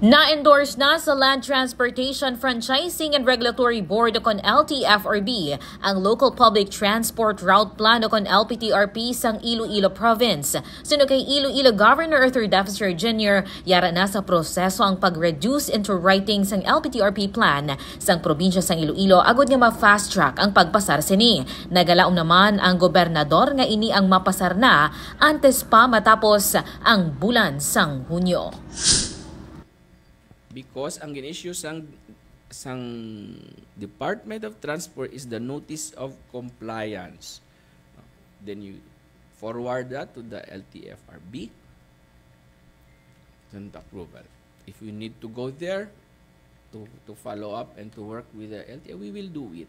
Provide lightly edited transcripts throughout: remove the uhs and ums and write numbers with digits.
Na-endorse na sa Land Transportation Franchising and Regulatory Board o kon Ltfrb ang Local Public Transport Route Plan o kon Lptrp sang Iloilo Province. Suno kay Iloilo Governor Arthur Defensor Jr., yara na sa proseso ang pag-reduce into writing sang Lptrp plan sang probinsya sang Iloilo agud nga ma-fast track ang pagpasar sini. Nagalaom naman ang gobernador nga ini ang mapasar na antes pa matapos ang bulan sang Hunyo. Because ang gin-issue sang Department of Transport is the notice of compliance. Then you forward that to the Ltfrb and approval. If you need to go there to follow up and to work with the LTFRB, we will do it.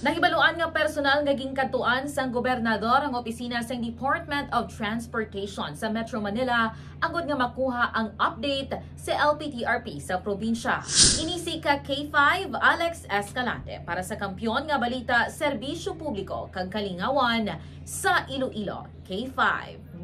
Nahibaluan nga personal nga gingkatuan sang gobernador ang opisina sang Department of Transportation sa Metro Manila agud nga makuha ang update sa Lptrp sa probinsya. Inisi ka K5 Alex Escalante para sa Kampiyon nga Balita, Serbisyo Publiko kag Kalingawan sa Iloilo. K5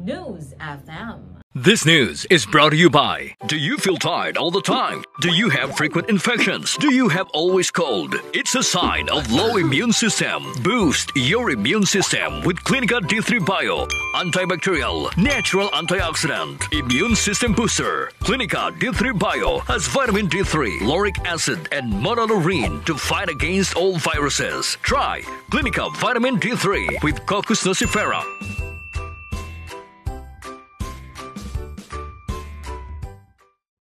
News FM. This news is brought to you by, do you feel tired all the time? Do you have frequent infections? Do you have always cold? It's a sign of low immune system. Boost your immune system with Clinica D3 Bio, antibacterial, natural antioxidant, immune system booster. Clinica D3 Bio has vitamin D3, lauric acid, and monolurine to fight against all viruses. Try Clinica Vitamin D3 with Coccus nocifera.